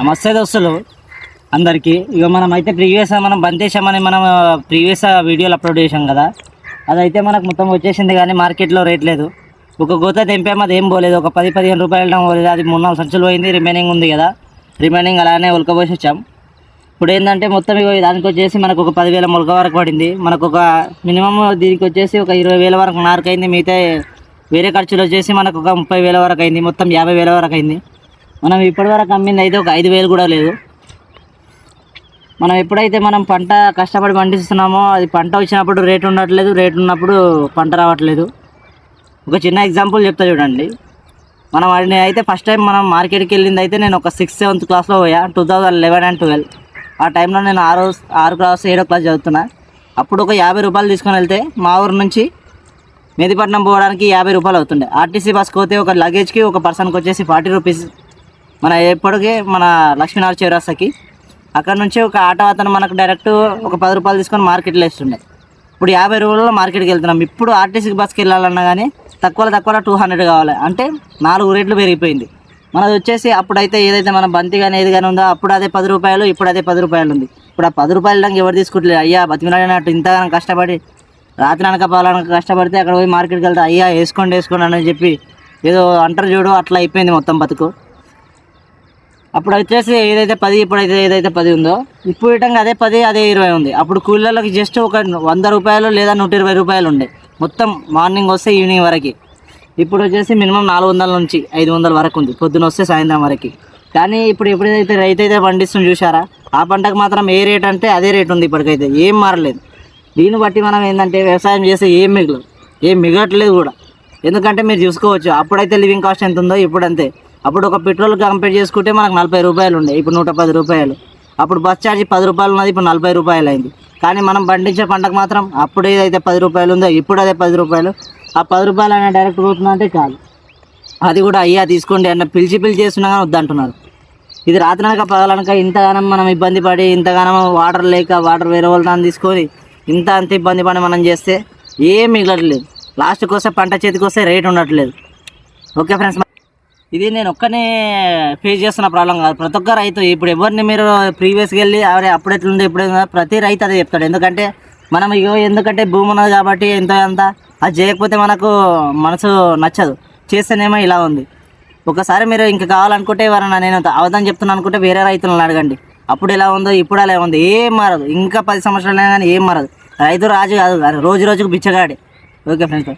నమస్తే దోస్తులు అందరికీ. ఇక మనం అయితే మనం బంద్ చేసామని మనం ప్రీవియస్ వీడియోలు అప్లోడ్ చేసాం కదా, అదైతే మనకు మొత్తం వచ్చేసింది. కానీ మార్కెట్లో రేట్ లేదు. ఒక గోత తెంపాము, అది ఏం పోలేదు. ఒక 10-15 రూపాయలు పోలేదు. అది 3-4 సంచులు పోయింది. రిమైనింగ్ ఉంది కదా, రిమైనింగ్ అలానే ఉలకపోసి వచ్చాం. ఇప్పుడు ఏంటంటే మొత్తం ఇక దానికి వచ్చేసి మనకు ఒక 10,000 మొలక వరకు పడింది. మనకు ఒక మినిమం దీనికి వచ్చేసి ఒక 20,000 వరకు నారుకైంది. మిగతా వేరే ఖర్చులు వచ్చేసి మనకు ఒక 30,000 వరకు అయింది. మొత్తం 50,000 వరకు అయింది. మనం ఇప్పటివరకు అమ్మింది అయితే ఒక 5,000 కూడా లేదు. మనం ఎప్పుడైతే మనం పంట కష్టపడి పండిస్తున్నామో అది పంట వచ్చినప్పుడు రేటు ఉండట్లేదు, రేటు ఉన్నప్పుడు పంట రావట్లేదు. ఒక చిన్న ఎగ్జాంపుల్ చెప్తా చూడండి. మనం వాడిని అయితే ఫస్ట్ టైం మనం మార్కెట్కి వెళ్ళింది అయితే నేను ఒక 6th 7th క్లాస్లో పోయా, 2011 and 12. ఆ టైంలో నేను 6 క్లాస్ 7వ క్లాస్ చదువుతున్నా. అప్పుడు ఒక 50 రూపాయలు తీసుకొని వెళ్తే మా ఊరు నుంచి మెహదీపట్నం పోవడానికి 50 రూపాయలు అవుతుండే. ఆర్టీసీ బస్కి పోతే ఒక లగేజ్కి ఒక పర్సన్కి వచ్చేసి 40 రూపీస్. మన ఎప్పటికీ మన లక్ష్మీనగర్ చౌరస్తాకి అక్కడ నుంచి ఒక ఆటో అతను మనకు డైరెక్ట్ ఒక 10 రూపాయలు తీసుకొని మార్కెట్లో వేస్తుండే. ఇప్పుడు 50 రూపాయలలో మార్కెట్కి వెళ్తున్నాం. ఇప్పుడు ఆర్టీసీ బస్కి వెళ్ళాలన్నా కానీ తక్కువలో 200 కావాలి. అంటే 4 రేట్లు పెరిగిపోయింది. మనది వచ్చేసి అప్పుడైతే ఏదైతే మన బంతి కానీ ఏది కానీ ఉందో అప్పుడు అదే 10 రూపాయలు, ఇప్పుడు అదే 10 రూపాయలు ఉంది. ఇప్పుడు ఆ 10 రూపాయలు దాకా ఎవరు తీసుకుంటలేదు. అయ్యా బతిమిలాడినట్టు ఇంతగానో కష్టపడి రాత్రి అనక పాలనక కష్టపడితే అక్కడ పోయి మార్కెట్కి వెళ్తే అయ్యా వేసుకోండి అని చెప్పి ఏదో అంటారు చూడు, అట్లా అయిపోయింది మొత్తం బతుకు. అప్పుడు వచ్చేసి ఏదైతే 10, ఇప్పుడైతే ఏదైతే 10 ఉందో ఇప్పుడు ఇటంగా అదే 10, అదే 20 ఉంది. అప్పుడు కూలీలకు జస్ట్ ఒక 100 రూపాయలు లేదా 120 రూపాయలు ఉండే మొత్తం మార్నింగ్ వస్తే ఈవినింగ్ వరకు. ఇప్పుడు వచ్చేసి మినిమం 400 నుంచి 500 వరకు ఉంది, పొద్దున వస్తే సాయంత్రం వరకు. కానీ ఇప్పుడు ఎప్పుడైతే రైతు అయితే పండిస్తుంది చూసారా, ఆ పంటకు మాత్రం ఏ రేట్ అంటే అదే రేట్ ఉంది. ఇప్పటికైతే ఏం మారలేదు. దీన్ని బట్టి మనం ఏంటంటే వ్యవసాయం చేస్తే ఏం మిగలట్లేదు కూడా. ఎందుకంటే మీరు చూసుకోవచ్చు అప్పుడైతే లివింగ్ కాస్ట్ ఎంత ఉందో ఇప్పుడు అంతే. అప్పుడు ఒక పెట్రోల్ కంపేర్ చేసుకుంటే మనకు 40 రూపాయలు ఉండే, ఇప్పుడు 110 రూపాయలు. అప్పుడు బస్ ఛార్జీ 10 రూపాయలు ఉన్నది, ఇప్పుడు 40 రూపాయలు అయింది. కానీ మనం పండించే పంటకు మాత్రం అప్పుడు ఏదైతే 10 రూపాయలు ఉందో ఇప్పుడు అదే 10 రూపాయలు. ఆ 10 రూపాయలు అనే డైరెక్ట్ పోతున్నా అంటే కాదు, అది కూడా అయ్యా తీసుకోండి అన్న పిలిచి చేస్తున్నా కానీ వద్దంటున్నారు. ఇది రాత్రనక పగలనక ఇంతగానం మనం ఇబ్బంది పడి, ఇంతగానం వాటర్ లేక వాటర్ వేరే వాళ్ళ తీసుకొని అంత ఇబ్బంది పడి మనం చేస్తే ఏం మిగలట్లేదు. లాస్ట్కి వస్తే పంట చేతికి వస్తే రేట్ ఉండట్లేదు. ఓకే ఫ్రెండ్స్, ఇది నేను ఒక్కనే ఫేస్ చేస్తున్న ప్రాబ్లం కాదు, ప్రతి ఒక్క రైతు. ఇప్పుడు ఎవరిని మీరు ప్రీవియస్కి వెళ్ళి అప్పుడు ఎట్లుంది ఇప్పుడు ప్రతి రైతు అదే చెప్తాడు. ఎందుకంటే భూమి ఉన్నది కాబట్టి ఎంతో అంత అది చేయకపోతే మనకు మనసు నచ్చదు, చేస్తేనేమో ఇలా ఉంది. ఒకసారి మీరు ఇంకా కావాలనుకుంటే ఎవరన్నా నేను అవదని చెప్తున్నాను అనుకుంటే వేరే రైతులను అడగండి, అప్పుడు ఎలా ఉందో ఇప్పుడు అలా ఉంది. ఏం మారదు, ఇంకా 10 సంవత్సరాలు అయినా కానీ ఏం మారదు. రైతు రాజు కాదు, రోజు రోజుకు బిచ్చగాడే. Okay friends.